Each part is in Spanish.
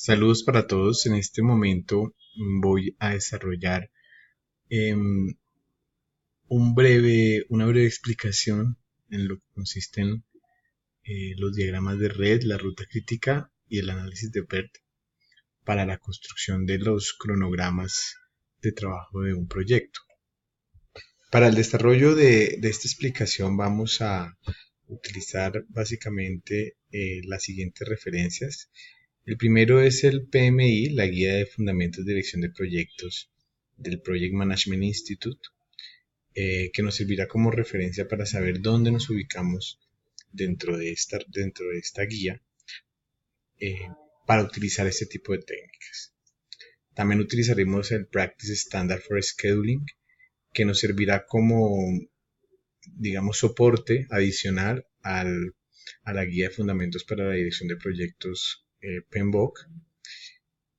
Saludos para todos. En este momento voy a desarrollar em, una breve explicación en lo que consisten los diagramas de red, la ruta crítica y el análisis de PERT para la construcción de los cronogramas de trabajo de un proyecto. Para el desarrollo de esta explicación vamos a utilizar básicamente las siguientes referencias. El primero es el PMI, la Guía de Fundamentos de Dirección de Proyectos del Project Management Institute, que nos servirá como referencia para saber dónde nos ubicamos dentro de esta guía eh, para utilizar este tipo de técnicas. También utilizaremos el Practice Standard for Scheduling, que nos servirá como, digamos, soporte adicional a la Guía de Fundamentos para la Dirección de Proyectos PMBOK.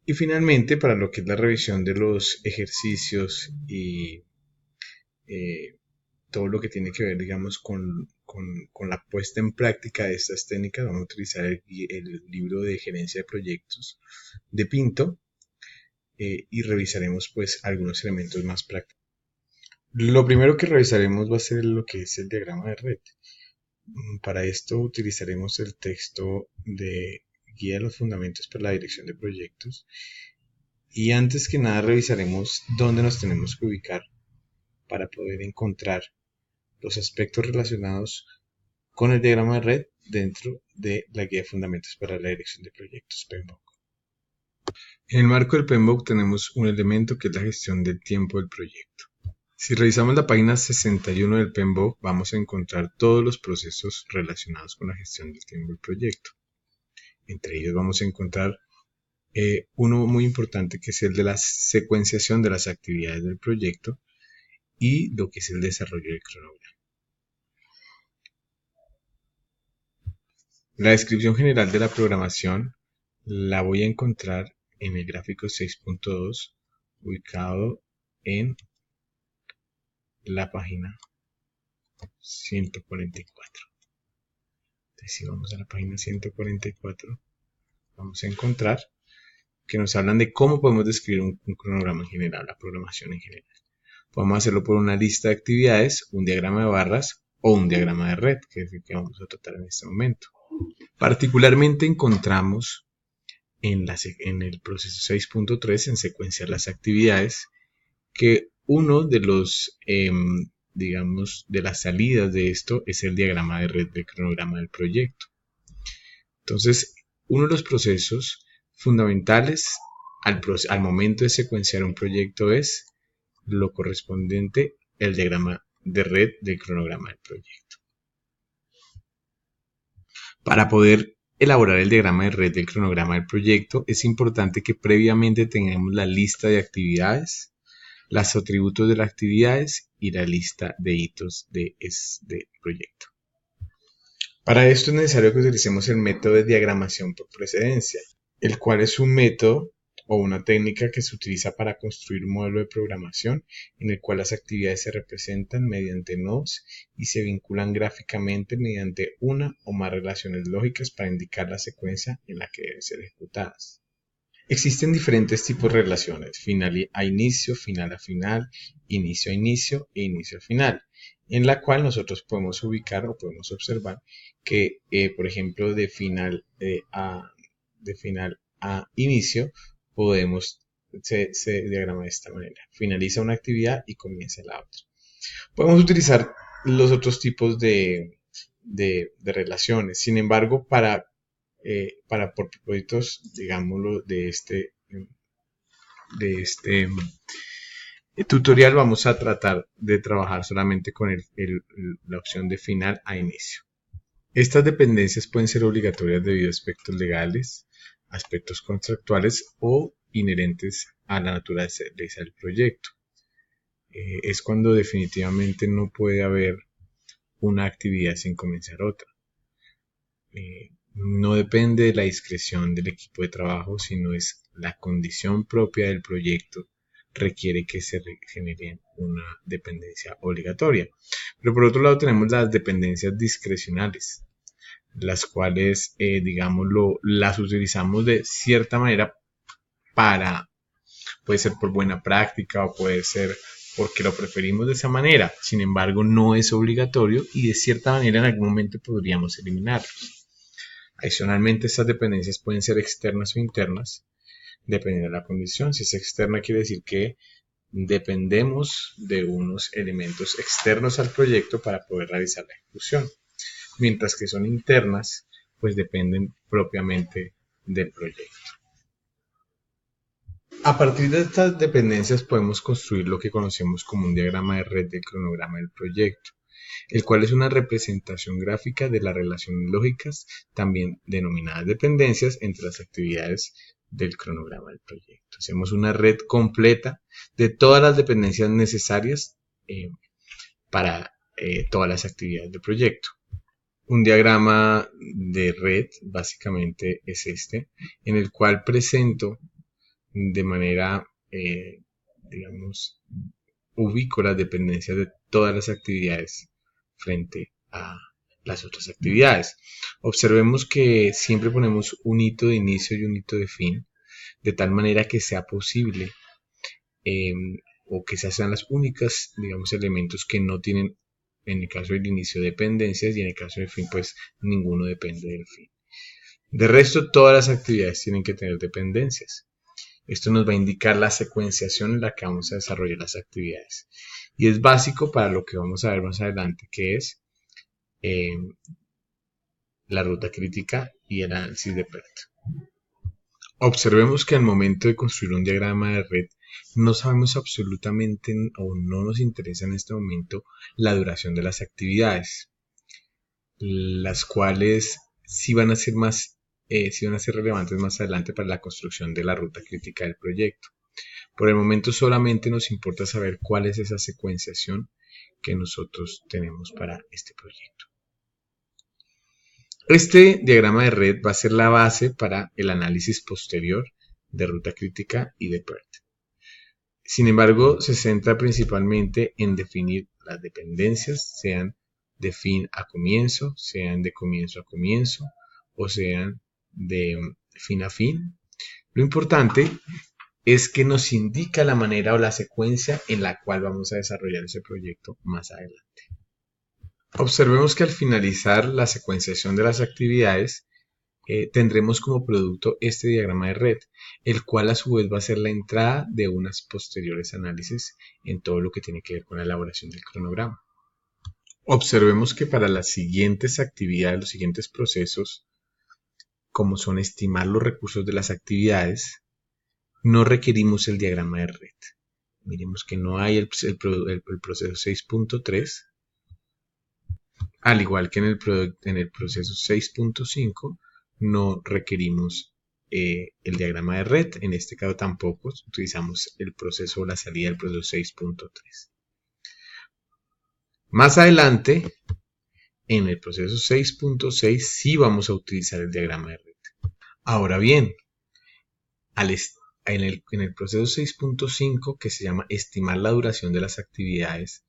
Y finalmente, para lo que es la revisión de los ejercicios y todo lo que tiene que ver, digamos, con la puesta en práctica de estas técnicas, vamos a utilizar el libro de gerencia de proyectos de Pinto y revisaremos pues algunos elementos más prácticos. Lo primero que revisaremos va a ser lo que es el diagrama de red. Para esto utilizaremos el texto de Guía de los Fundamentos para la Dirección de Proyectos. Y antes que nada revisaremos dónde nos tenemos que ubicar para poder encontrar los aspectos relacionados con el diagrama de red dentro de la Guía de Fundamentos para la Dirección de Proyectos PMBOK. En el marco del PMBOK tenemos un elemento que es la gestión del tiempo del proyecto. Si revisamos la página 61 del PMBOK vamos a encontrar todos los procesos relacionados con la gestión del tiempo del proyecto. Entre ellos vamos a encontrar uno muy importante que es el de la secuenciación de las actividades del proyecto y lo que es el desarrollo del cronograma. La descripción general de la programación la voy a encontrar en el gráfico 6.2 ubicado en la página 144. Entonces, si vamos a la página 144 vamos a encontrar que nos hablan de cómo podemos describir un cronograma en general, la programación en general. Podemos hacerlo por una lista de actividades, un diagrama de barras o un diagrama de red, que es el que vamos a tratar en este momento. Particularmente encontramos en el proceso 6.3, en secuenciar las actividades, que uno de los, digamos, de las salidas de esto es el diagrama de red del cronograma del proyecto. Entonces, uno de los procesos fundamentales al momento de secuenciar un proyecto es lo correspondiente al diagrama de red del cronograma del proyecto. Para poder elaborar el diagrama de red del cronograma del proyecto es importante que previamente tengamos la lista de actividades, los atributos de las actividades y la lista de hitos del proyecto. Para esto es necesario que utilicemos el método de diagramación por precedencia, el cual es un método o una técnica que se utiliza para construir un modelo de programación en el cual las actividades se representan mediante nodos y se vinculan gráficamente mediante una o más relaciones lógicas para indicar la secuencia en la que deben ser ejecutadas. Existen diferentes tipos de relaciones, final a inicio, final a final, inicio a inicio e inicio a final, en la cual nosotros podemos ubicar o podemos observar que, por ejemplo, de final a inicio, se diagrama de esta manera. Finaliza una actividad y comienza la otra. Podemos utilizar los otros tipos de relaciones. Sin embargo, para propósitos, digámoslo, de este tutorial vamos a tratar de trabajar solamente con la opción de final a inicio. Estas dependencias pueden ser obligatorias debido a aspectos legales, aspectos contractuales o inherentes a la naturaleza del proyecto. Es cuando definitivamente no puede haber una actividad sin comenzar otra. No depende de la discreción del equipo de trabajo, sino es la condición propia del proyecto requiere que se genere una dependencia obligatoria. Pero por otro lado tenemos las dependencias discrecionales. las cuales, digámoslo, las utilizamos de cierta manera para, puede ser por buena práctica o puede ser porque lo preferimos de esa manera. Sin embargo, no es obligatorio y de cierta manera en algún momento podríamos eliminarlos. Adicionalmente, estas dependencias pueden ser externas o internas, dependiendo de la condición. Si es externa, quiere decir que dependemos de unos elementos externos al proyecto para poder realizar la ejecución. Mientras que son internas, pues dependen propiamente del proyecto. A partir de estas dependencias podemos construir lo que conocemos como un diagrama de red del cronograma del proyecto, el cual es una representación gráfica de las relaciones lógicas, también denominadas dependencias, entre las actividades del cronograma del proyecto. Hacemos una red completa de todas las dependencias necesarias para todas las actividades del proyecto. Un diagrama de red básicamente es este, en el cual presento de manera, digamos, ubico las dependencias de todas las actividades frente a las otras actividades. Observemos que siempre ponemos un hito de inicio y un hito de fin, de tal manera que sea posible o que sean las únicas, digamos, elementos que no tienen, en el caso del inicio, dependencias y en el caso del fin, pues ninguno depende del fin. De resto, todas las actividades tienen que tener dependencias. Esto nos va a indicar la secuenciación en la que vamos a desarrollar las actividades. Y es básico para lo que vamos a ver más adelante, que es la ruta crítica y el análisis de PERT. Observemos que al momento de construir un diagrama de red, no sabemos absolutamente o no nos interesa en este momento la duración de las actividades, las cuales sí van a ser relevantes más adelante para la construcción de la ruta crítica del proyecto. Por el momento solamente nos importa saber cuál es esa secuenciación que nosotros tenemos para este proyecto. Este diagrama de red va a ser la base para el análisis posterior de ruta crítica y de PERT. Sin embargo, se centra principalmente en definir las dependencias, sean de fin a comienzo, sean de comienzo a comienzo o sean de fin a fin. Lo importante es que nos indica la manera o la secuencia en la cual vamos a desarrollar ese proyecto más adelante. Observemos que al finalizar la secuenciación de las actividades, tendremos como producto este diagrama de red, el cual a su vez va a ser la entrada de unas posteriores análisis en todo lo que tiene que ver con la elaboración del cronograma. Observemos que para las siguientes actividades, los siguientes procesos, como son estimar los recursos de las actividades, no requerimos el diagrama de red. Miremos que no hay el proceso 6.3, al igual que en el proceso 6.5, no requerimos el diagrama de red. En este caso tampoco utilizamos el proceso o la salida del proceso 6.3. Más adelante, en el proceso 6.6, sí vamos a utilizar el diagrama de red. Ahora bien, en el proceso 6.5, que se llama estimar la duración de las actividades,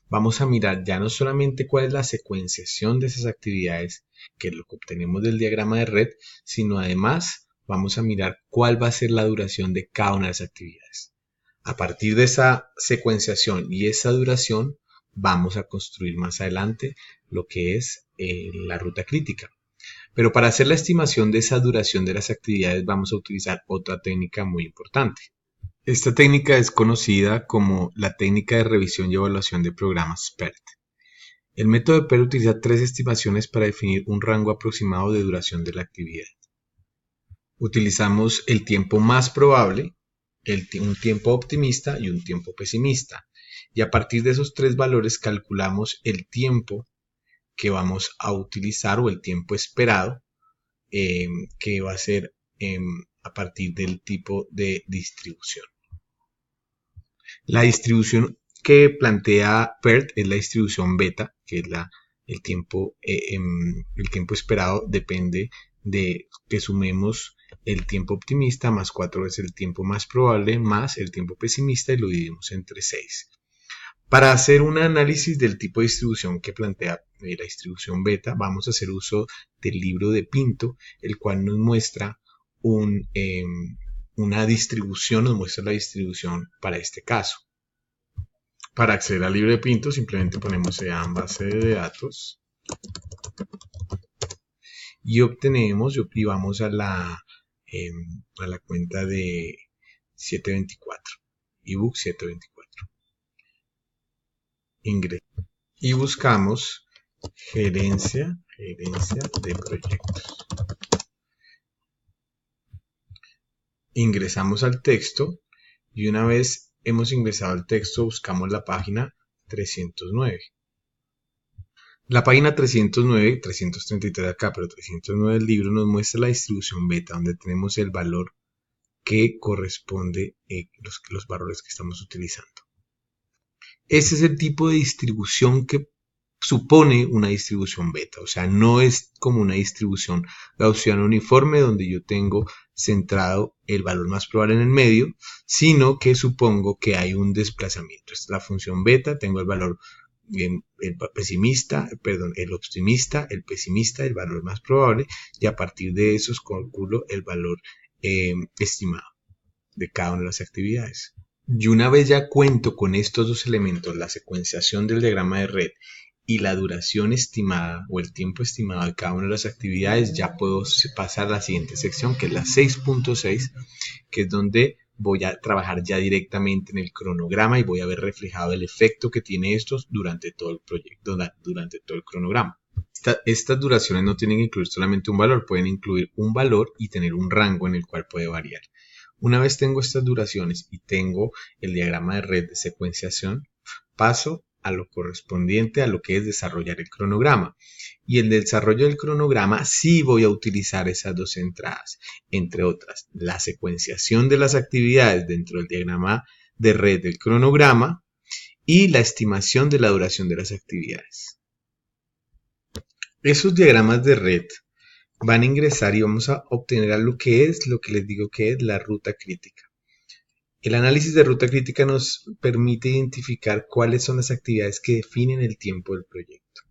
vamos a mirar ya no solamente cuál es la secuenciación de esas actividades, que es lo que obtenemos del diagrama de red, sino además vamos a mirar cuál va a ser la duración de cada una de las actividades. A partir de esa secuenciación y esa duración, vamos a construir más adelante lo que es la ruta crítica. Pero para hacer la estimación de esa duración de las actividades vamos a utilizar otra técnica muy importante. Esta técnica es conocida como la técnica de revisión y evaluación de programas PERT. El método de PERT utiliza tres estimaciones para definir un rango aproximado de duración de la actividad. Utilizamos el tiempo más probable, un tiempo optimista y un tiempo pesimista. Y a partir de esos tres valores calculamos el tiempo que vamos a utilizar o el tiempo esperado, que va a ser a partir del tipo de distribución. La distribución que plantea PERT es la distribución beta, que es el tiempo esperado depende de que sumemos el tiempo optimista más 4 veces el tiempo más probable más el tiempo pesimista y lo dividimos entre 6. Para hacer un análisis del tipo de distribución que plantea la distribución beta, vamos a hacer uso del libro de Pinto, el cual nos muestra una distribución, nos muestra la distribución para este caso. Para acceder al libro de Pinto, simplemente ponemos en base de datos y obtenemos, y vamos a la cuenta de 724, ebook 724. Ingreso y buscamos gerencia de proyectos. Ingresamos al texto y una vez hemos ingresado al texto buscamos la página 309. La página 309, 333 acá, pero 309 del libro nos muestra la distribución beta, donde tenemos el valor que corresponde los valores que estamos utilizando. Ese es el tipo de distribución que supone una distribución beta, o sea, no es como una distribución gaussiana uniforme donde yo tengo centrado el valor más probable en el medio, sino que supongo que hay un desplazamiento. Esta es la función beta, tengo el valor el optimista, el pesimista, el valor más probable, y a partir de eso calculo el valor estimado de cada una de las actividades. Y una vez ya cuento con estos dos elementos, la secuenciación del diagrama de red y la duración estimada o el tiempo estimado de cada una de las actividades, ya puedo pasar a la siguiente sección, que es la 6.6, que es donde voy a trabajar ya directamente en el cronograma y voy a ver reflejado el efecto que tiene estos durante todo el proyecto, durante todo el cronograma. Estas duraciones no tienen que incluir solamente un valor, pueden incluir un valor y tener un rango en el cual puede variar. Una vez tengo estas duraciones y tengo el diagrama de red de secuenciación, paso a lo correspondiente a lo que es desarrollar el cronograma. Y el desarrollo del cronograma sí voy a utilizar esas dos entradas, entre otras, la secuenciación de las actividades dentro del diagrama de red del cronograma y la estimación de la duración de las actividades. Esos diagramas de red van a ingresar y vamos a obtener a lo que les digo que es la ruta crítica. El análisis de ruta crítica nos permite identificar cuáles son las actividades que definen el tiempo del proyecto.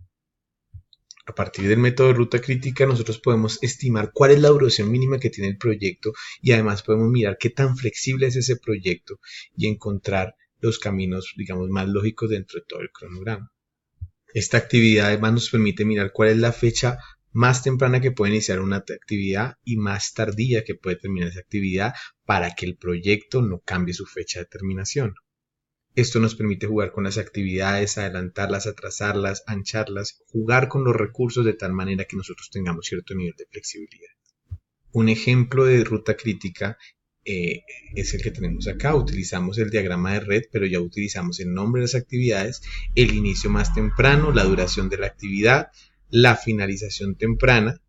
A partir del método de ruta crítica nosotros podemos estimar cuál es la duración mínima que tiene el proyecto y además podemos mirar qué tan flexible es ese proyecto y encontrar los caminos, digamos, más lógicos dentro de todo el cronograma. Esta actividad además nos permite mirar cuál es la fecha más temprana que puede iniciar una actividad y más tardía que puede terminar esa actividad para que el proyecto no cambie su fecha de terminación. Esto nos permite jugar con las actividades, adelantarlas, atrasarlas, ancharlas, jugar con los recursos de tal manera que nosotros tengamos cierto nivel de flexibilidad. Un ejemplo de ruta crítica es el que tenemos acá. Utilizamos el diagrama de red, pero ya utilizamos el nombre de las actividades, el inicio más temprano, la duración de la actividad, la finalización temprana,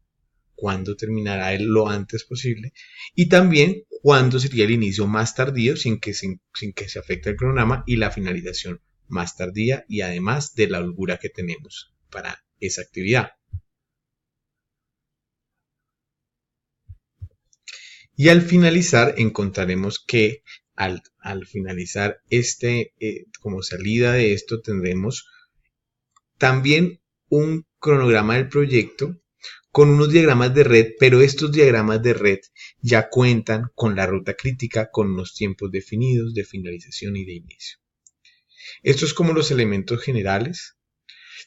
cuándo terminará lo antes posible, y también cuándo sería el inicio más tardío sin que se afecte el cronograma y la finalización más tardía y además de la holgura que tenemos para esa actividad. Y al finalizar encontraremos que al finalizar como salida de esto tendremos también un cronograma del proyecto con unos diagramas de red, pero estos diagramas de red ya cuentan con la ruta crítica, con unos tiempos definidos de finalización y de inicio. Esto es como los elementos generales.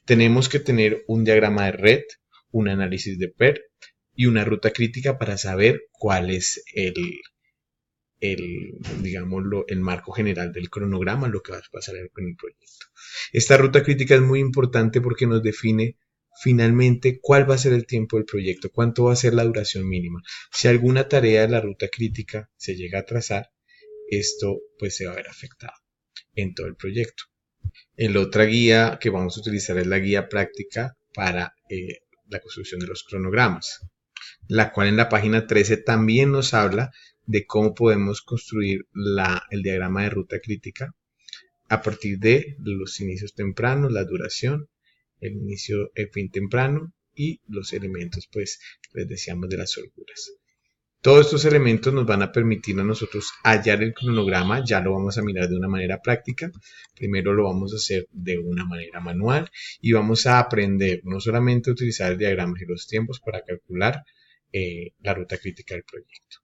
Tenemos que tener un diagrama de red, un análisis de PER y una ruta crítica para saber cuál es digámoslo, el marco general del cronograma, lo que va a pasar con el proyecto. Esta ruta crítica es muy importante porque nos define finalmente cuál va a ser el tiempo del proyecto, cuánto va a ser la duración mínima. Si alguna tarea de la ruta crítica se llega a atrasar, esto pues se va a ver afectado en todo el proyecto. La otra guía que vamos a utilizar es la guía práctica para la construcción de los cronogramas, la cual en la página 13 también nos habla de cómo podemos construir el diagrama de ruta crítica a partir de los inicios tempranos, la duración, el fin temprano y los elementos, pues, les decíamos de las holguras. Todos estos elementos nos van a permitir a nosotros hallar el cronograma, ya lo vamos a mirar de una manera práctica. Primero lo vamos a hacer de una manera manual y vamos a aprender no solamente a utilizar el diagrama de los tiempos para calcular la ruta crítica del proyecto.